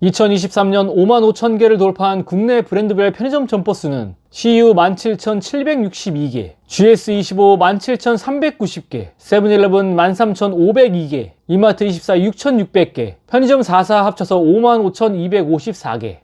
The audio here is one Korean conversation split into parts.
2023년 55,000개를 돌파한 국내 브랜드별 편의점 점포 수는 CU 17,762개, GS25 17,390개, 세븐일레븐 13,502개, 이마트24 6,600개, 편의점 4사 합쳐서 55,254개.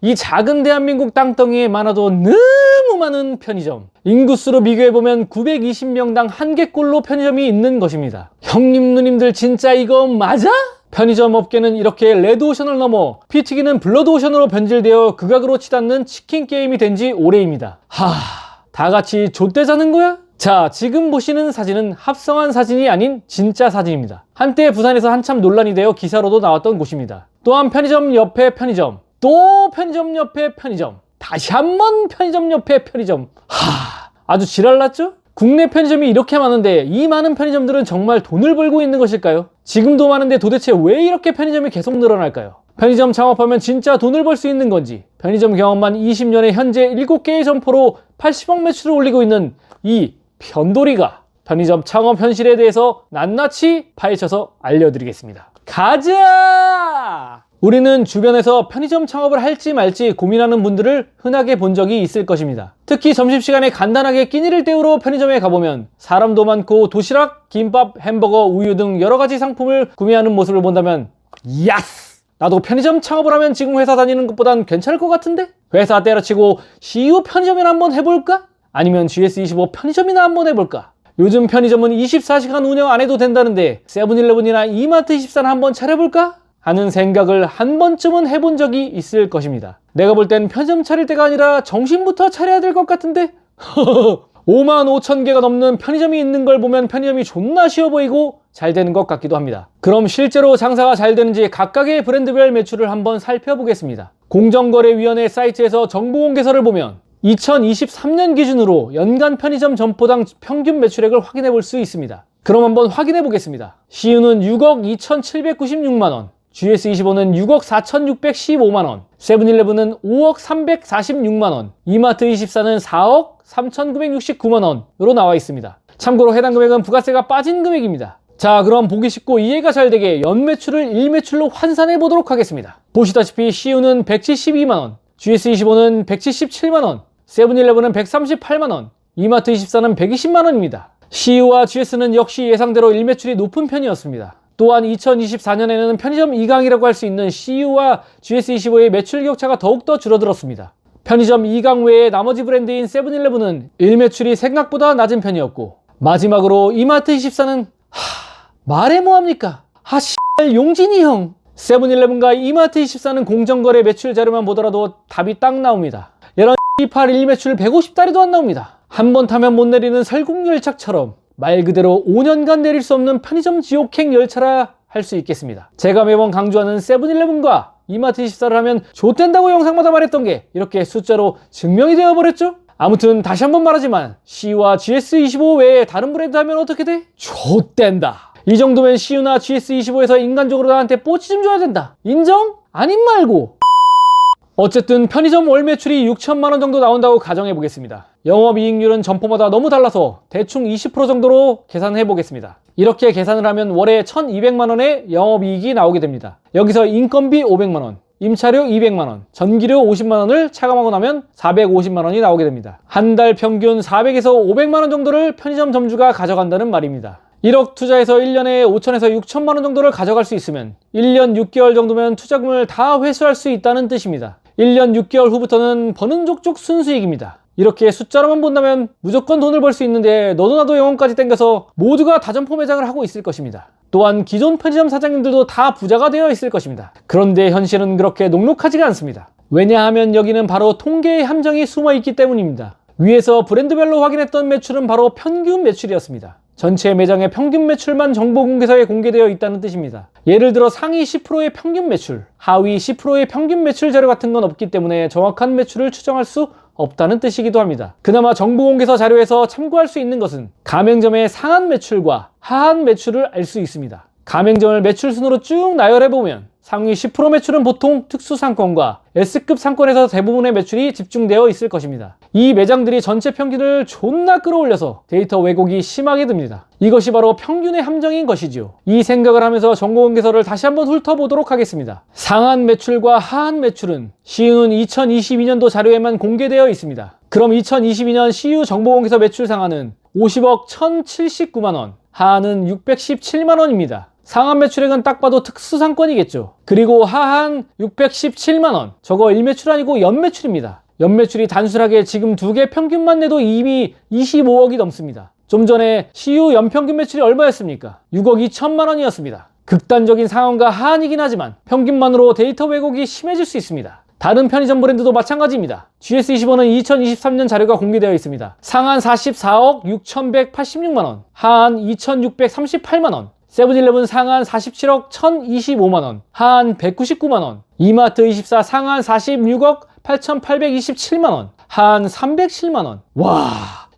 이 작은 대한민국 땅덩이에 많아도 너무 많은 편의점. 인구수로 비교해보면 920명당 1개꼴로 편의점이 있는 것입니다. 형님 누님들 진짜 이거 맞아? 편의점 업계는 이렇게 레드오션을 넘어 피 튀기는 블러드오션으로 변질되어 극악으로 치닫는 치킨 게임이 된 지 오래입니다. 다같이 좆대자는 거야? 자, 지금 보시는 사진은 합성한 사진이 아닌 진짜 사진입니다. 한때 부산에서 한참 논란이 되어 기사로도 나왔던 곳입니다. 또한 편의점 옆에 편의점, 또 편의점 옆에 편의점, 다시 한번 편의점 옆에 편의점. 아주 지랄났죠? 국내 편의점이 이렇게 많은데 이 많은 편의점들은 정말 돈을 벌고 있는 것일까요? 지금도 많은데 도대체 왜 이렇게 편의점이 계속 늘어날까요? 편의점 창업하면 진짜 돈을 벌 수 있는 건지, 편의점 경험만 20년에 현재 7개의 점포로 80억 매출을 올리고 있는 이 편돌이가 편의점 창업 현실에 대해서 낱낱이 파헤쳐서 알려드리겠습니다. 가자! 우리는 주변에서 편의점 창업을 할지 말지 고민하는 분들을 흔하게 본 적이 있을 것입니다. 특히 점심시간에 간단하게 끼니를 때우러 편의점에 가보면 사람도 많고 도시락, 김밥, 햄버거, 우유 등 여러가지 상품을 구매하는 모습을 본다면 야스! 나도 편의점 창업을 하면 지금 회사 다니는 것보단 괜찮을 것 같은데? 회사 때려치고 CU 편의점이나 한번 해볼까? 아니면 GS25 편의점이나 한번 해볼까? 요즘 편의점은 24시간 운영 안 해도 된다는데 세븐일레븐이나 이마트24나 한번 차려볼까? 하는 생각을 한 번쯤은 해본 적이 있을 것입니다. 내가 볼 땐 편의점 차릴 때가 아니라 정신부터 차려야 될 것 같은데? 55,000개가 넘는 편의점이 있는 걸 보면 편의점이 존나 쉬워 보이고 잘 되는 것 같기도 합니다. 그럼 실제로 장사가 잘 되는지 각각의 브랜드별 매출을 한번 살펴보겠습니다. 공정거래위원회 사이트에서 정보원 개설을 보면 2023년 기준으로 연간 편의점 점포당 평균 매출액을 확인해 볼 수 있습니다. 그럼 한번 확인해 보겠습니다. CU는 6억 2,796만원, GS25는 6억 4,615만원, 세븐일레븐은 5억 346만원, 이마트24는 4억 3,969만원으로 나와 있습니다. 참고로 해당 금액은 부가세가 빠진 금액입니다. 자, 그럼 보기 쉽고 이해가 잘 되게 연매출을 일매출로 환산해 보도록 하겠습니다. 보시다시피 CU는 172만원, GS25는 177만원, 세븐일레븐은 138만원, 이마트24는 120만원입니다. CU와 GS는 역시 예상대로 일매출이 높은 편이었습니다. 또한 2024년에는 편의점 2강이라고 할 수 있는 CU와 GS25의 매출 격차가 더욱더 줄어들었습니다. 편의점 2강 외에 나머지 브랜드인 세븐일레븐은 일매출이 생각보다 낮은 편이었고, 마지막으로 이마트24는 말해 뭐합니까? 용진이 형! 세븐일레븐과 이마트24는 공정거래 매출 자료만 보더라도 답이 딱 나옵니다. 이런 18 일매출 150다리도 안 나옵니다. 한 번 타면 못 내리는 설국열차처럼 말 그대로 5년간 내릴 수 없는 편의점 지옥행 열차라 할 수 있겠습니다. 제가 매번 강조하는 세븐일레븐과 이마트24를 하면 좆된다고 영상마다 말했던 게 이렇게 숫자로 증명이 되어버렸죠? 아무튼 다시 한번 말하지만 CU와 GS25 외에 다른 브랜드 하면 어떻게 돼? 좆된다. 이 정도면 CU나 GS25에서 인간적으로 나한테 뽀치 좀 줘야 된다. 인정? 아님 말고. 어쨌든 편의점 월 매출이 6천만원 정도 나온다고 가정해 보겠습니다. 영업이익률은 점포마다 너무 달라서 대충 20% 정도로 계산해 보겠습니다. 이렇게 계산을 하면 월에 1,200만원의 영업이익이 나오게 됩니다. 여기서 인건비 500만원, 임차료 200만원, 전기료 50만원을 차감하고 나면 450만원이 나오게 됩니다. 한 달 평균 400에서 500만원 정도를 편의점 점주가 가져간다는 말입니다. 1억 투자해서 1년에 5천에서 6천만원 정도를 가져갈 수 있으면 1년 6개월 정도면 투자금을 다 회수할 수 있다는 뜻입니다. 1년 6개월 후부터는 버는 족족 순수익입니다. 이렇게 숫자로만 본다면 무조건 돈을 벌 수 있는데 너도 나도 영혼까지 땡겨서 모두가 다점포 매장을 하고 있을 것입니다. 또한 기존 편의점 사장님들도 다 부자가 되어 있을 것입니다. 그런데 현실은 그렇게 녹록하지가 않습니다. 왜냐하면 여기는 바로 통계의 함정이 숨어 있기 때문입니다. 위에서 브랜드별로 확인했던 매출은 바로 평균 매출이었습니다. 전체 매장의 평균 매출만 정보공개서에 공개되어 있다는 뜻입니다. 예를 들어 상위 10%의 평균 매출, 하위 10%의 평균 매출 자료 같은 건 없기 때문에 정확한 매출을 추정할 수 없다는 뜻이기도 합니다. 그나마 정보공개서 자료에서 참고할 수 있는 것은 가맹점의 상한 매출과 하한 매출을 알 수 있습니다. 가맹점을 매출 순으로 쭉 나열해보면 상위 10% 매출은 보통 특수상권과 S급 상권에서 대부분의 매출이 집중되어 있을 것입니다. 이 매장들이 전체 평균을 존나 끌어올려서 데이터 왜곡이 심하게 듭니다. 이것이 바로 평균의 함정인 것이지요. 이 생각을 하면서 정보공개서를 다시 한번 훑어보도록 하겠습니다. 상한 매출과 하한 매출은 시우는 2022년도 자료에만 공개되어 있습니다. 그럼 2022년 시우 정보공개서 매출 상한은 50억 1,079만원, 하한은 617만원입니다. 상한 매출액은 딱 봐도 특수상권이겠죠. 그리고 하한 617만원, 저거 일매출 아니고 연매출입니다. 연매출이 단순하게 지금 두 개 평균만 내도 이미 25억이 넘습니다. 좀 전에 CU 연평균 매출이 얼마였습니까? 6억 2천만원이었습니다. 극단적인 상한과 하한이긴 하지만 평균만으로 데이터 왜곡이 심해질 수 있습니다. 다른 편의점 브랜드도 마찬가지입니다. GS25는 2023년 자료가 공개되어 있습니다. 상한 44억 6,186만원, 하한 2,638만원, 세븐일레븐 상한 47억 1,025만원, 하한 199만원, 이마트24 상한 46억 8,827만원, 하한 307만원. 와,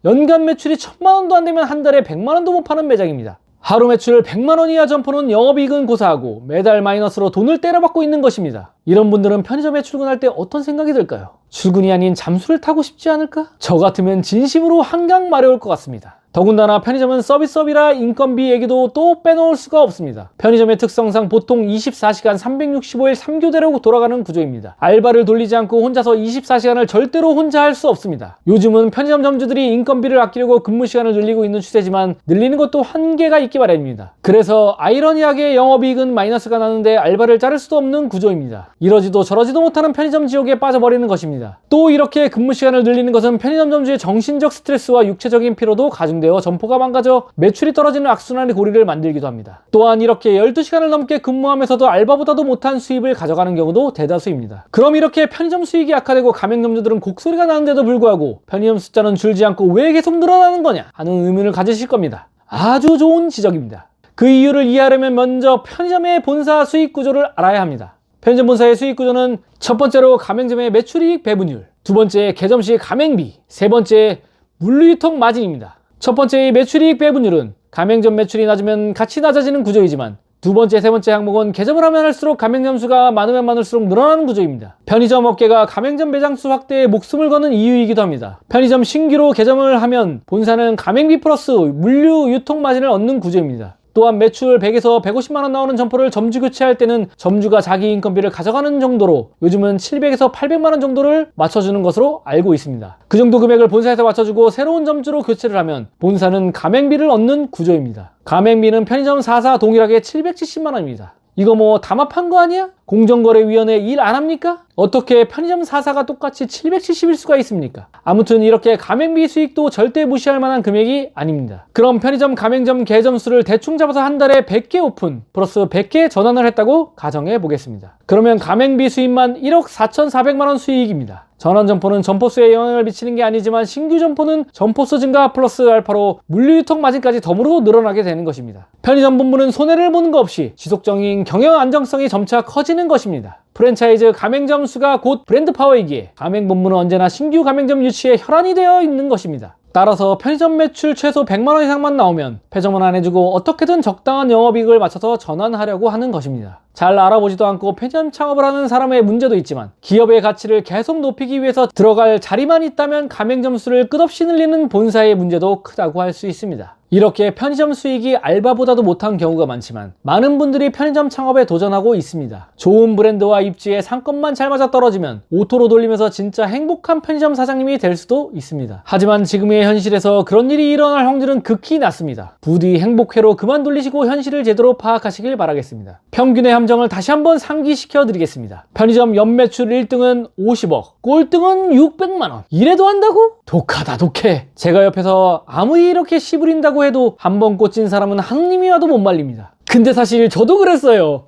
연간 매출이 1,000만원도 안 되면 한 달에 100만원도 못 파는 매장입니다. 하루 매출 100만원 이하 점포는 영업이익은 고사하고 매달 마이너스로 돈을 때려받고 있는 것입니다. 이런 분들은 편의점에 출근할 때 어떤 생각이 들까요? 출근이 아닌 잠수를 타고 싶지 않을까? 저 같으면 진심으로 한강 마려울 것 같습니다. 더군다나 편의점은 서비스업이라 인건비 얘기도 또 빼놓을 수가 없습니다. 편의점의 특성상 보통 24시간 365일 3교대로 돌아가는 구조입니다. 알바를 돌리지 않고 혼자서 24시간을 절대로 혼자 할 수 없습니다. 요즘은 편의점 점주들이 인건비를 아끼려고 근무 시간을 늘리고 있는 추세지만 늘리는 것도 한계가 있기 마련입니다. 그래서 아이러니하게 영업이익은 마이너스가 나는데 알바를 자를 수도 없는 구조입니다. 이러지도 저러지도 못하는 편의점 지옥에 빠져버리는 것입니다. 또 이렇게 근무 시간을 늘리는 것은 편의점 점주의 정신적 스트레스와 육체적인 피로도 가중되어 점포가 망가져 매출이 떨어지는 악순환의 고리를 만들기도 합니다. 또한 이렇게 12시간을 넘게 근무하면서도 알바보다도 못한 수입을 가져가는 경우도 대다수입니다. 그럼 이렇게 편의점 수익이 악화되고 가맹점주들은 곡소리가 나는데도 불구하고 편의점 숫자는 줄지 않고 왜 계속 늘어나는 거냐 하는 의문을 가지실 겁니다. 아주 좋은 지적입니다. 그 이유를 이해하려면 먼저 편의점의 본사 수익 구조를 알아야 합니다. 편의점 본사의 수익 구조는 첫 번째로 가맹점의 매출이익 배분율, 두 번째 개점시 가맹비, 세 번째 물류유통 마진입니다. 첫 번째의 매출이익 배분율은 가맹점 매출이 낮으면 같이 낮아지는 구조이지만 두 번째, 세 번째 항목은 개점을 하면 할수록 가맹점 수가 많으면 많을수록 늘어나는 구조입니다. 편의점 업계가 가맹점 매장 수 확대에 목숨을 거는 이유이기도 합니다. 편의점 신규로 개점을 하면 본사는 가맹비 플러스 물류 유통 마진을 얻는 구조입니다. 또한 매출 100에서 150만원 나오는 점포를 점주 교체할 때는 점주가 자기 인건비를 가져가는 정도로 요즘은 700에서 800만원 정도를 맞춰주는 것으로 알고 있습니다. 그 정도 금액을 본사에서 맞춰주고 새로운 점주로 교체를 하면 본사는 가맹비를 얻는 구조입니다. 가맹비는 편의점 4사 동일하게 770만원입니다. 이거 뭐 담합한 거 아니야? 공정거래위원회 일 안 합니까? 어떻게 편의점 4사가 똑같이 770일 수가 있습니까? 아무튼 이렇게 가맹비 수익도 절대 무시할 만한 금액이 아닙니다. 그럼 편의점 가맹점 개점 수를 대충 잡아서 한 달에 100개 오픈 플러스 100개 전환을 했다고 가정해 보겠습니다. 그러면 가맹비 수입만 1억 4,400만원 수익입니다. 전환 점포는 점포수에 영향을 미치는 게 아니지만 신규 점포는 점포수 증가 플러스 알파로 물류유통 마진까지 덤으로 늘어나게 되는 것입니다. 편의점 본부는 손해를 보는 것 없이 지속적인 경영 안정성이 점차 커지는 것입니다. 프랜차이즈 가맹점 수가 곧 브랜드 파워이기에 가맹본부는 언제나 신규 가맹점 유치에 혈안이 되어 있는 것입니다. 따라서 편의점 매출 최소 100만원 이상만 나오면 폐점은 안 해주고 어떻게든 적당한 영업이익을 맞춰서 전환하려고 하는 것입니다. 잘 알아보지도 않고 편의점 창업을 하는 사람의 문제도 있지만 기업의 가치를 계속 높이기 위해서 들어갈 자리만 있다면 가맹점 수를 끝없이 늘리는 본사의 문제도 크다고 할 수 있습니다. 이렇게 편의점 수익이 알바보다도 못한 경우가 많지만 많은 분들이 편의점 창업에 도전하고 있습니다. 좋은 브랜드와 입지에 상권만 잘 맞아떨어지면 오토로 돌리면서 진짜 행복한 편의점 사장님이 될 수도 있습니다. 하지만 지금의 현실에서 그런 일이 일어날 확률은 극히 낮습니다. 부디 행복회로 그만 돌리시고 현실을 제대로 파악하시길 바라겠습니다. 평균의 함정을 다시 한번 상기시켜 드리겠습니다. 편의점 연매출 1등은 50억, 꼴등은 600만원. 이래도 한다고? 독하다 독해. 제가 옆에서 아무리 이렇게 씨부린다고 해도 한 번 꽂힌 사람은 하느님이 와도 못 말립니다. 근데 사실 저도 그랬어요.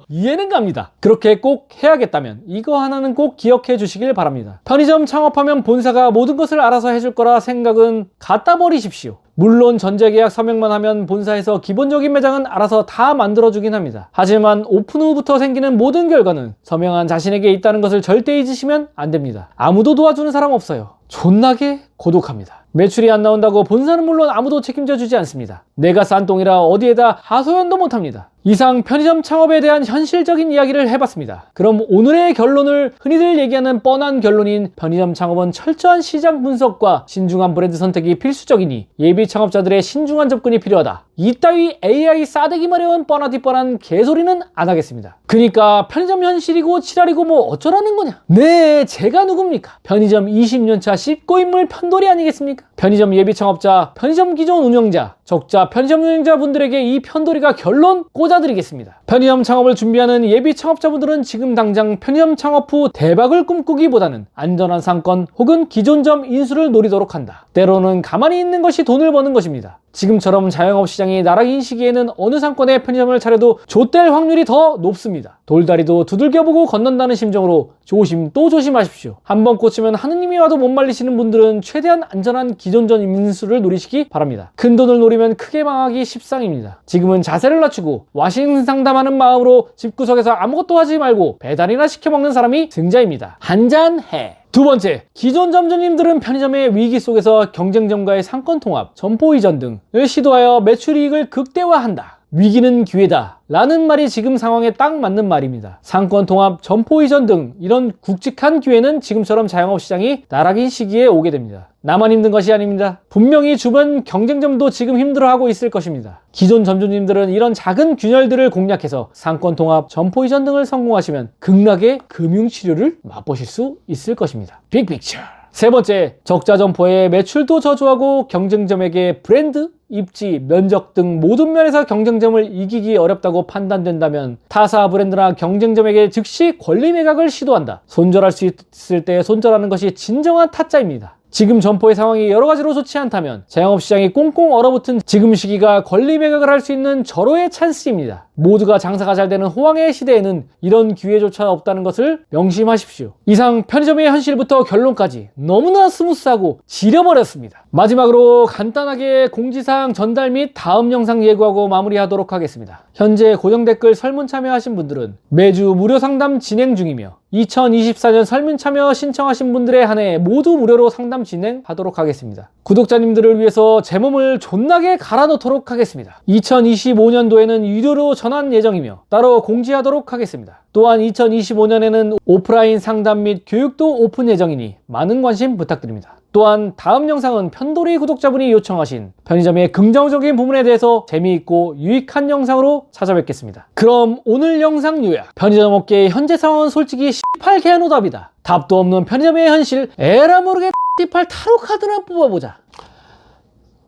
이해는 갑니다. 그렇게 꼭 해야겠다면 이거 하나는 꼭 기억해 주시길 바랍니다. 편의점 창업하면 본사가 모든 것을 알아서 해줄 거라 생각은 갖다 버리십시오. 물론 전제계약 서명만 하면 본사에서 기본적인 매장은 알아서 다 만들어주긴 합니다. 하지만 오픈 후부터 생기는 모든 결과는 서명한 자신에게 있다는 것을 절대 잊으시면 안 됩니다. 아무도 도와주는 사람 없어요. 존나게 고독합니다. 매출이 안 나온다고 본사는 물론 아무도 책임져 주지 않습니다. 내가 싼 똥이라 어디에다 하소연도 못합니다. 이상 편의점 창업에 대한 현실적인 이야기를 해봤습니다. 그럼 오늘의 결론을 흔히들 얘기하는 뻔한 결론인 편의점 창업은 철저한 시장 분석과 신중한 브랜드 선택이 필수적이니 예비 창업자들의 신중한 접근이 필요하다. 이따위 AI 싸대기 마려운 뻔하디 뻔한 개소리는 안 하겠습니다. 그니까 편의점 현실이고 지랄이고 뭐 어쩌라는 거냐. 네, 제가 누굽니까? 편의점 20년차 씹고인물 편돌이 아니겠습니까? 편의점 예비 창업자, 편의점 기존 운영자, 적자 편의점 운영자분들에게 이 편돌이가 결론 꽂아드리겠습니다. 편의점 창업을 준비하는 예비 창업자분들은 지금 당장 편의점 창업 후 대박을 꿈꾸기보다는 안전한 상권 혹은 기존점 인수를 노리도록 한다. 때로는 가만히 있는 것이 돈을 버는 것입니다. 지금처럼 자영업 시장이 나락인 시기에는 어느 상권에 편의점을 차려도 좆될 확률이 더 높습니다. 돌다리도 두들겨보고 건넌다는 심정으로 조심 또 조심하십시오. 한번 꽂히면 하느님이 와도 못 말리시는 분들은 최대한 안전한 기존점 인수를 노리시기 바랍니다. 큰 돈을 노리면 크게 망하기 십상입니다. 지금은 자세를 낮추고 와신 상담하는 마음으로 집구석에서 아무것도 하지 말고 배달이나 시켜먹는 사람이 승자입니다. 한잔해. 두 번째, 기존 점주님들은 편의점의 위기 속에서 경쟁점과의 상권 통합, 점포 이전 등을 시도하여 매출이익을 극대화한다. 위기는 기회다 라는 말이 지금 상황에 딱 맞는 말입니다. 상권 통합, 점포 이전 등 이런 굵직한 기회는 지금처럼 자영업 시장이 나락인 시기에 오게 됩니다. 나만 힘든 것이 아닙니다. 분명히 주변 경쟁점도 지금 힘들어하고 있을 것입니다. 기존 점주님들은 이런 작은 균열들을 공략해서 상권 통합, 점포 이전 등을 성공하시면 극락의 금융치료를 맛보실 수 있을 것입니다. 빅픽처. 세 번째, 적자 점포의 매출도 저조하고 경쟁점에게 브랜드, 입지, 면적 등 모든 면에서 경쟁점을 이기기 어렵다고 판단된다면 타사 브랜드나 경쟁점에게 즉시 권리 매각을 시도한다. 손절할 수 있을 때 손절하는 것이 진정한 타짜입니다. 지금 점포의 상황이 여러가지로 좋지 않다면 자영업시장이 꽁꽁 얼어붙은 지금 시기가 권리 매각을 할 수 있는 절호의 찬스입니다. 모두가 장사가 잘 되는 호황의 시대에는 이런 기회조차 없다는 것을 명심하십시오. 이상 편의점의 현실부터 결론까지 너무나 스무스하고 지려버렸습니다. 마지막으로 간단하게 공지사항 전달 및 다음 영상 예고하고 마무리하도록 하겠습니다. 현재 고정 댓글 설문 참여하신 분들은 매주 무료 상담 진행 중이며 2024년 설문 참여 신청하신 분들에 한해 모두 무료로 상담 진행하도록 하겠습니다. 구독자님들을 위해서 제 몸을 존나게 갈아놓도록 하겠습니다. 2025년도에는 유료로 전환 예정이며 따로 공지하도록 하겠습니다. 또한 2025년에는 오프라인 상담 및 교육도 오픈 예정이니 많은 관심 부탁드립니다. 또한 다음 영상은 편돌이 구독자분이 요청하신 편의점의 긍정적인 부분에 대해서 재미있고 유익한 영상으로 찾아뵙겠습니다. 그럼 오늘 영상 요약. 편의점 업계의 현재 상황은 솔직히 18개한 오답이다. 답도 없는 편의점의 현실, 에라 모르게 18 타로 카드나 뽑아보자.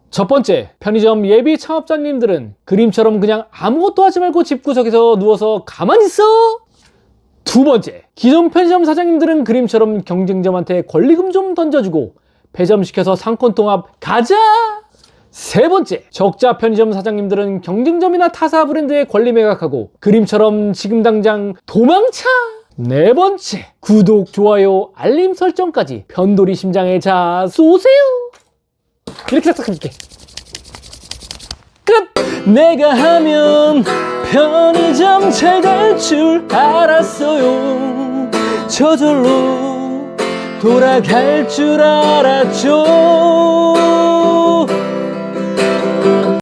첫 번째, 편의점 예비 창업자님들은 그림처럼 그냥 아무것도 하지 말고 집구석에서 누워서 가만히 있어. 두 번째, 기존 편의점 사장님들은 그림처럼 경쟁점한테 권리금 좀 던져주고 배점시켜서 상권 통합 가자. 세 번째, 적자 편의점 사장님들은 경쟁점이나 타사 브랜드의 권리 매각하고 그림처럼 지금 당장 도망쳐. 네 번째, 구독, 좋아요, 알림 설정까지 편돌이 심장에 자 쏘세요. 이렇게 싹싹 할게. 끝! 내가 하면 편의점 잘 될 줄 알았어요. 저절로 돌아갈 줄 알았죠.